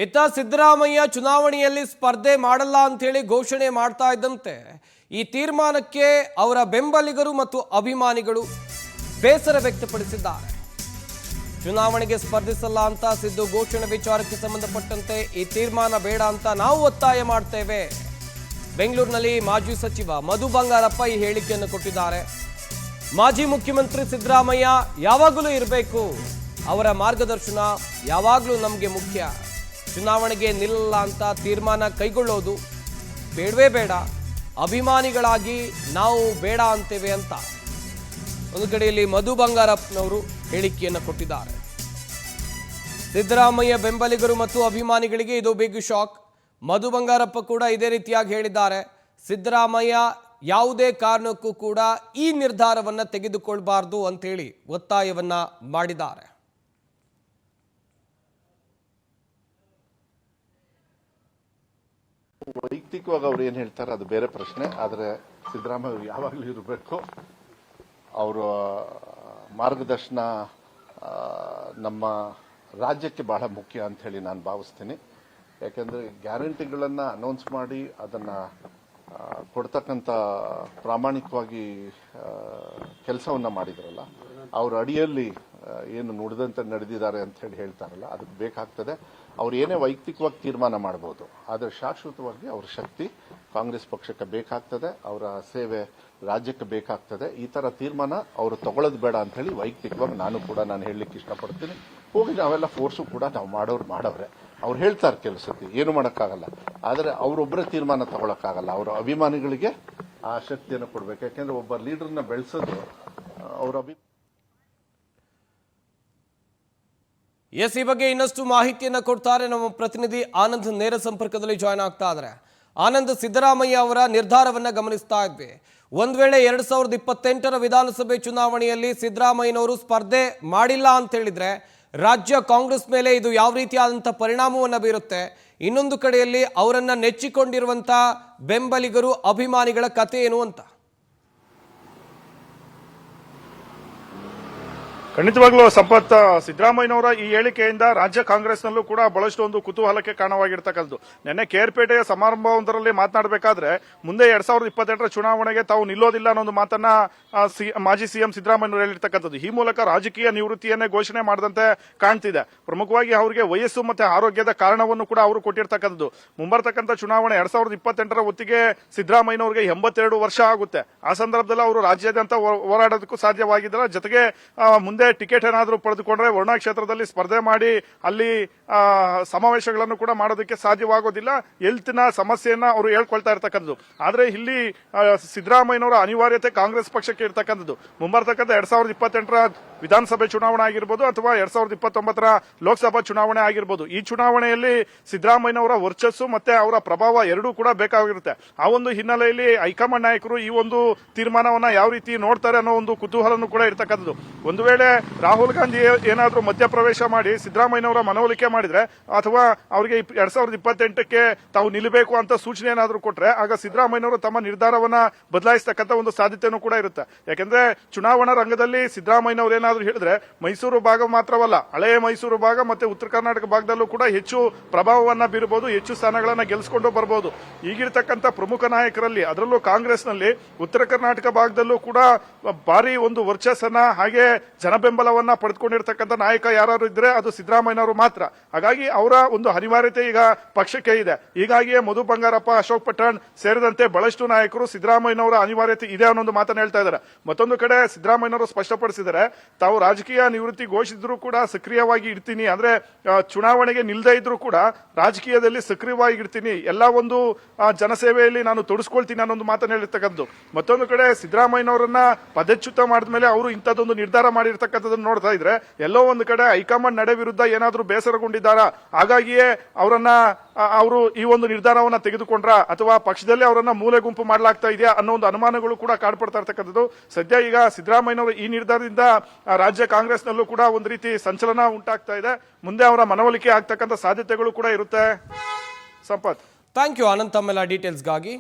ಇತ್ತ ಸಿದ್ದರಾಮಯ್ಯ ಚುನಾವಣೆಯಲ್ಲಿ ಸ್ಪರ್ಧೆ ಮಾಡಲ್ಲ ಅಂತ ಹೇಳಿ ಘೋಷಣೆ ಮಾಡ್ತಾ ಇದ್ದಂತೆ ಈ ತೀರ್ಮಾನಕ್ಕೆ ಅವರ ಬೆಂಬಲಿಗರು ಮತ್ತು ಅಭಿಮಾನಿಗಳು ಬೇಸರ ವ್ಯಕ್ತಪಡಿಸಿದ್ದಾರೆ. ಚುನಾವಣೆಗೆ ಸ್ಪರ್ಧಿಸಲ್ಲ ಅಂತ ಸಿದ್ದು ಘೋಷಣೆ ವಿಚಾರಕ್ಕೆ ಸಂಬಂಧಪಟ್ಟಂತೆ ಈ ತೀರ್ಮಾನ ಬೇಡ ಅಂತ ನಾವು ಒತ್ತಾಯ ಮಾಡ್ತೇವೆ. ಬೆಂಗಳೂರಿನಲ್ಲಿ ಮಾಜಿ ಸಚಿವ ಮಧು ಬಂಗಾರಪ್ಪ ಈ ಹೇಳಿಕೆಯನ್ನು ಕೊಟ್ಟಿದ್ದಾರೆ. ಮಾಜಿ ಮುಖ್ಯಮಂತ್ರಿ ಸಿದ್ದರಾಮಯ್ಯ ಯಾವಾಗಲೂ ಇರಬೇಕು, ಅವರ ಮಾರ್ಗದರ್ಶನ ಯಾವಾಗಲೂ ನಮಗೆ ಮುಖ್ಯ. ಚುನಾವಣೆಗೆ ನಿಲ್ಲಲ್ಲ ಅಂತ ತೀರ್ಮಾನ ಕೈಗೊಳ್ಳೋದು ಬೇಡವೇ ಬೇಡ, ಅಭಿಮಾನಿಗಳಾಗಿ ನಾವು ಬೇಡ ಅಂತೇವೆ ಅಂತ ಒಂದು ಕಡೆಯಲ್ಲಿ ಮಧು ಬಂಗಾರಪ್ಪನವರು ಹೇಳಿಕೆಯನ್ನು ಕೊಟ್ಟಿದ್ದಾರೆ. ಸಿದ್ದರಾಮಯ್ಯ ಬೆಂಬಲಿಗರು ಮತ್ತು ಅಭಿಮಾನಿಗಳಿಗೆ ಇದು ಬಿಗ್ ಶಾಕ್. ಮಧು ಬಂಗಾರಪ್ಪ ಕೂಡ ಇದೇ ರೀತಿಯಾಗಿ ಹೇಳಿದ್ದಾರೆ. ಸಿದ್ದರಾಮಯ್ಯ ಯಾವುದೇ ಕಾರಣಕ್ಕೂ ಕೂಡ ಈ ನಿರ್ಧಾರವನ್ನು ತೆಗೆದುಕೊಳ್ಬಾರ್ದು ಅಂತೇಳಿ ಒತ್ತಾಯವನ್ನ ಮಾಡಿದ್ದಾರೆ. ವೈಯಕ್ತಿಕವಾಗಿ ಅವ್ರು ಏನು ಹೇಳ್ತಾರೆ ಅದು ಬೇರೆ ಪ್ರಶ್ನೆ. ಆದರೆ ಸಿದ್ದರಾಮಯ್ಯ ಯಾವಾಗಲೂ ಇರಬೇಕು, ಅವರ ಮಾರ್ಗದರ್ಶನ ನಮ್ಮ ರಾಜ್ಯಕ್ಕೆ ಬಹಳ ಮುಖ್ಯ ಅಂತ ಹೇಳಿ ನಾನು ಭಾವಿಸ್ತೀನಿ. ಯಾಕೆಂದರೆ ಗ್ಯಾರಂಟಿಗಳನ್ನು ಅನೌನ್ಸ್ ಮಾಡಿ ಅದನ್ನು ಕೊಡ್ತಕ್ಕಂಥ ಪ್ರಾಮಾಣಿಕವಾಗಿ ಕೆಲಸವನ್ನು ಮಾಡಿದ್ರಲ್ಲ, ಅವ್ರ ಅಡಿಯಲ್ಲಿ ಏನು ನುಡಿದಂತೆ ನಡೆದಿದ್ದಾರೆ ಅಂತ ಹೇಳಿ ಹೇಳ್ತಾರಲ್ಲ, ಅದಕ್ಕೆ ಬೇಕಾಗ್ತದೆ. ಅವ್ರು ಏನೇ ವೈಯಕ್ತಿಕವಾಗಿ ತೀರ್ಮಾನ ಮಾಡಬಹುದು, ಆದರೆ ಶಾಶ್ವತವಾಗಿ ಅವ್ರ ಶಕ್ತಿ ಕಾಂಗ್ರೆಸ್ ಪಕ್ಷಕ್ಕೆ ಬೇಕಾಗ್ತದೆ, ಅವರ ಸೇವೆ ರಾಜ್ಯಕ್ಕೆ ಬೇಕಾಗ್ತದೆ. ಈ ಥರ ತೀರ್ಮಾನ ಅವರು ತಗೊಳ್ಳೋದು ಬೇಡ ಅಂತ ಹೇಳಿ ವೈಯಕ್ತಿಕವಾಗಿ ನಾನು ಹೇಳಲಿಕ್ಕೆ ಇಷ್ಟಪಡ್ತೀನಿ. ಹೋಗಿ ನಾವೆಲ್ಲ ಫೋರ್ಸು ಕೂಡ ನಾವು ಮಾಡವ್ರೆ. ಅವ್ರು ಹೇಳ್ತಾರೆ ಕೆಲವು ಸತಿ ಏನು ಮಾಡೋಕ್ಕಾಗಲ್ಲ, ಆದರೆ ಅವರೊಬ್ಬರೇ ತೀರ್ಮಾನ ತಗೊಳಕ್ಕಾಗಲ್ಲ. ಅವರ ಅಭಿಮಾನಿಗಳಿಗೆ ಆ ಶಕ್ತಿಯನ್ನು ಕೊಡಬೇಕು. ಯಾಕೆಂದ್ರೆ ಒಬ್ಬ ಲೀಡರ್ನ ಬೆಳೆಸೋದು ಅವರ ಈ ಬಗ್ಗೆ ಇನ್ನಷ್ಟು ಮಾಹಿತಿಯನ್ನು ಕೊಡ್ತಾರೆ ನಮ್ಮ ಪ್ರತಿನಿಧಿ ಆನಂದ್. ನೇರ ಸಂಪರ್ಕದಲ್ಲಿ ಜಾಯ್ನ್ ಆಗ್ತಾ ಇದ್ದಾರೆ. ಆನಂದ್, ಸಿದ್ದರಾಮಯ್ಯ ಅವರ ನಿರ್ಧಾರವನ್ನ ಗಮನಿಸ್ತಾ ಇದ್ವಿ. ಒಂದ್ ವೇಳೆ 2028ರ ವಿಧಾನಸಭೆ ಚುನಾವಣೆಯಲ್ಲಿ ಸಿದ್ದರಾಮಯ್ಯನವರು ಸ್ಪರ್ಧೆ ಮಾಡಿಲ್ಲ ಅಂತ ಹೇಳಿದ್ರೆ ರಾಜ್ಯ ಕಾಂಗ್ರೆಸ್ ಮೇಲೆ ಇದು ಯಾವ ರೀತಿಯಾದಂಥ ಪರಿಣಾಮವನ್ನು ಬೀರುತ್ತೆ? ಇನ್ನೊಂದು ಕಡೆಯಲ್ಲಿ ಅವರನ್ನ ನೆಚ್ಚಿಕೊಂಡಿರುವಂಥ ಬೆಂಬಲಿಗರು ಅಭಿಮಾನಿಗಳ ಕತೆ ಏನು ಅಂತ? ಖಂಡಿತವಾಗ್ಲೂ ಸಂಪತ್, ಸಿದ್ದರಾಮಯ್ಯನವರ ಈ ಹೇಳಿಕೆಯಿಂದ ರಾಜ್ಯ ಕಾಂಗ್ರೆಸ್ನಲ್ಲೂ ಕೂಡ ಬಹಳಷ್ಟು ಒಂದು ಕುತೂಹಲಕ್ಕೆ ಕಾರಣವಾಗಿರ್ತಕ್ಕಂಥದ್ದು. ನಿನ್ನೆ ಕೇರ್ಪೇಟೆಯ ಸಮಾರಂಭವೊಂದರಲ್ಲಿ ಮಾತನಾಡಬೇಕಾದ್ರೆ ಮುಂದೆ 2028ರ ಚುನಾವಣೆಗೆ ತಾವು ನಿಲ್ಲೋದಿಲ್ಲ ಅನ್ನೋ ಒಂದು ಮಾತನ್ನ ಮಾಜಿ ಸಿಎಂ ಸಿದ್ದರಾಮಯ್ಯನವರು ಹೇಳಿರ್ತಕ್ಕಂಥದ್ದು. ಈ ಮೂಲಕ ರಾಜಕೀಯ ನಿವೃತ್ತಿಯನ್ನೇ ಘೋಷಣೆ ಮಾಡದಂತೆ ಕಾಣ್ತಿದೆ. ಪ್ರಮುಖವಾಗಿ ಅವರಿಗೆ ವಯಸ್ಸು ಮತ್ತೆ ಆರೋಗ್ಯದ ಕಾರಣವನ್ನು ಕೂಡ ಅವರು ಕೊಟ್ಟಿರ್ತಕ್ಕಂಥದ್ದು. ಮುಂಬರ್ತಕ್ಕಂಥ ಚುನಾವಣೆ 2028ರ ಹೊತ್ತಿಗೆ ಸಿದ್ದರಾಮಯ್ಯನವರಿಗೆ 82 ವರ್ಷ ಆಗುತ್ತೆ. ಆ ಸಂದರ್ಭದಲ್ಲಿ ಅವರು ರಾಜ್ಯಾದ್ಯಂತ ಹೋರಾಡೋದಕ್ಕೂ ಸಾಧ್ಯವಾಗಿದ್ದಲ್ಲ. ಜೊತೆಗೆ ಮುಂದೆ ಟಿಕೆಟ್ ಏನಾದರೂ ಪಡೆದುಕೊಂಡ್ರೆ ವರ್ಣಾ ಕ್ಷೇತ್ರದಲ್ಲಿ ಸ್ಪರ್ಧೆ ಮಾಡಿ ಅಲ್ಲಿ ಸಮಾವೇಶಗಳನ್ನು ಕೂಡ ಮಾಡೋದಕ್ಕೆ ಸಾಧ್ಯವಾಗೋದಿಲ್ಲ. ಹೆಲ್ತ್ನ ಸಮಸ್ಯೆಯನ್ನ ಅವರು ಹೇಳ್ಕೊಳ್ತಾ ಇರ್ತಕ್ಕಂಥದ್ದು. ಆದ್ರೆ ಇಲ್ಲಿ ಸಿದ್ದರಾಮಯ್ಯನವರ ಅನಿವಾರ್ಯತೆ ಕಾಂಗ್ರೆಸ್ ಪಕ್ಷಕ್ಕೆ ಇರ್ತಕ್ಕಂಥದ್ದು. ಮುಂಬರ್ತಕ್ಕಂಥ 2028ರ ವಿಧಾನಸಭೆ ಚುನಾವಣೆ ಆಗಿರ್ಬೋದು ಅಥವಾ 2029ರ ಲೋಕಸಭಾ ಚುನಾವಣೆ ಆಗಿರ್ಬೋದು, ಈ ಚುನಾವಣೆಯಲ್ಲಿ ಸಿದ್ದರಾಮಯ್ಯನವರ ವರ್ಚಸ್ಸು ಮತ್ತೆ ಅವರ ಪ್ರಭಾವ ಎರಡೂ ಕೂಡ ಬೇಕಾಗಿರುತ್ತೆ. ಆ ಒಂದು ಹಿನ್ನೆಲೆಯಲ್ಲಿ ಹೈಕಮಾಂಡ್ ನಾಯಕರು ಈ ಒಂದು ತೀರ್ಮಾನವನ್ನ ಯಾವ ರೀತಿ ನೋಡ್ತಾರೆ ಅನ್ನೋ ಒಂದು ಕುತೂಹಲನೂ ಕೂಡ ಇರ್ತಕ್ಕಂಥದ್ದು. ಒಂದು ವೇಳೆ ರಾಹುಲ್ ಗಾಂಧಿ ಏನಾದರೂ ಮಧ್ಯಪ್ರವೇಶ ಮಾಡಿ ಸಿದ್ದರಾಮಯ್ಯನವರ ಮನವೊಲಿಕೆ ಮಾಡಿದ್ರೆ ಅಥವಾ ಅವರಿಗೆ 2028ಕ್ಕೆ ತಾವು ನಿಲ್ಲಬೇಕು ಅಂತ ಸೂಚನೆ ಏನಾದರೂ ಕೊಟ್ರೆ ಆಗ ಸಿದ್ದರಾಮಯ್ಯನವರು ತಮ್ಮ ನಿರ್ಧಾರವನ್ನ ಬದಲಾಯಿಸತಕ್ಕಂಥ ಒಂದು ಸಾಧ್ಯತೆಯೂ ಕೂಡ ಇರುತ್ತೆ. ಯಾಕೆಂದ್ರೆ ಚುನಾವಣಾ ರಂಗದಲ್ಲಿ ಸಿದ್ದರಾಮಯ್ಯನವರು ಏನಾದರೂ ಹೇಳಿದ್ರೆ ಮೈಸೂರು ಭಾಗ ಮಾತ್ರವಲ್ಲ, ಹಳೆಯ ಮೈಸೂರು ಭಾಗ ಮತ್ತೆ ಉತ್ತರ ಕರ್ನಾಟಕ ಭಾಗದಲ್ಲೂ ಕೂಡ ಹೆಚ್ಚು ಪ್ರಭಾವವನ್ನ ಬೀರಬಹುದು, ಹೆಚ್ಚು ಸ್ಥಾನಗಳನ್ನ ಗೆಲ್ಲಿಸಿಕೊಂಡು ಬರಬಹುದು. ಈಗಿರ್ತಕ್ಕಂಥ ಪ್ರಮುಖ ನಾಯಕರಲ್ಲಿ ಅದರಲ್ಲೂ ಕಾಂಗ್ರೆಸ್ನಲ್ಲಿ ಉತ್ತರ ಕರ್ನಾಟಕ ಭಾಗದಲ್ಲೂ ಕೂಡ ಭಾರಿ ಒಂದು ವರ್ಚಸ್ಸನ್ನ ಹಾಗೆ ಜನಬೆಂಬಲವನ್ನ ಪಡೆದುಕೊಂಡಿರ್ತಕ್ಕಂಥ ನಾಯಕ ಯಾರು ಇದ್ರೆ ಅದು ಸಿದ್ದರಾಮಯ್ಯನವರು ಮಾತ್ರ. ಹಾಗಾಗಿ ಅವರ ಒಂದು ಅನಿವಾರ್ಯತೆ ಈಗ ಪಕ್ಷಕ್ಕೆ ಇದೆ. ಹೀಗಾಗಿಯೇ ಮಧು ಬಂಗಾರಪ್ಪ, ಅಶೋಕ್ ಪಟ್ಟಣ್ ಸೇರಿದಂತೆ ಬಹಳಷ್ಟು ನಾಯಕರು ಸಿದ್ದರಾಮಯ್ಯನವರ ಅನಿವಾರ್ಯತೆ ಇದೆ ಅನ್ನೋ ಮಾತನ್ನು ಹೇಳ್ತಾ ಇದ್ದಾರೆ. ಮತ್ತೊಂದು ಕಡೆ ಸಿದ್ದರಾಮಯ್ಯನವರು ಸ್ಪಷ್ಟಪಡಿಸಿದರೆ ತಾವು ರಾಜಕೀಯ ನಿವೃತ್ತಿ ಘೋಷಿಸಿದ್ರು ಕೂಡ ಸಕ್ರಿಯವಾಗಿ ಇರ್ತೀನಿ, ಅಂದ್ರೆ ಚುನಾವಣೆಗೆ ನಿಲ್ಲದೇ ಇದ್ರೂ ಕೂಡ ರಾಜಕೀಯದಲ್ಲಿ ಸಕ್ರಿಯವಾಗಿ ಇರ್ತೀನಿ, ಎಲ್ಲ ಒಂದು ಜನಸೇವೆಯಲ್ಲಿ ನಾನು ತೊಡಸ್ಕೊಳ್ತೀನಿ ಅನ್ನೋ ಮಾತನ್ನು ಹೇಳಿರ್ತಕ್ಕಂಥದ್ದು. ಮತ್ತೊಂದು ಕಡೆ ಸಿದ್ದರಾಮಯ್ಯನವರನ್ನ ಪದಚ್ಯುತ ಮಾಡಿದ್ಮೇಲೆ ಅವರು ಇಂಥದ್ದೊಂದು ನಿರ್ಧಾರ ಮಾಡಿರ್ತಕ್ಕಂಥದ್ದನ್ನು ನೋಡ್ತಾ ಇದ್ರೆ ಎಲ್ಲೋ ಒಂದು ಕಡೆ ಹೈಕಮಾಂಡ್ ನಡೆ ವಿರುದ್ಧ ಏನಾದರೂ ಬೇಸರಗೊಂಡಿದ್ದಾರಾ, ಹಾಗಾಗಿಯೇ ಅವರು ಈ ಒಂದು ನಿರ್ಧಾರವನ್ನ ತೆಗೆದುಕೊಂಡ್ರ ಅಥವಾ ಪಕ್ಷದಲ್ಲಿ ಅವರನ್ನ ಮೂಲೆ ಗುಂಪು ಮಾಡಲಾಗ್ತಾ ಇದೆಯಾ ಅನ್ನೋ ಒಂದು ಅನುಮಾನಗಳು ಕೂಡ ಕಾಡ್ಪಡ್ತಾ ಇರ್ತಕ್ಕಂಥದ್ದು. ಸದ್ಯ ಈಗ ಸಿದ್ದರಾಮಯ್ಯನವರು ಈ ನಿರ್ಧಾರದಿಂದ ರಾಜ್ಯ ಕಾಂಗ್ರೆಸ್ನಲ್ಲೂ ಕೂಡ ಒಂದು ರೀತಿ ಸಂಚಲನ ಉಂಟಾಗ್ತಾ ಇದೆ. ಮುಂದೆ ಅವರ ಮನವೊಲಿಕೆ ಆಗ್ತಕ್ಕಂಥ ಸಾಧ್ಯತೆಗಳು ಕೂಡ ಇರುತ್ತೆ. ಸಂಪತ್, ಥ್ಯಾಂಕ್ ಯು ಆನಂದ್ ತಮ್ಮೆಲ್ಲ ಡೀಟೇಲ್ಸ್ಗಾಗಿ.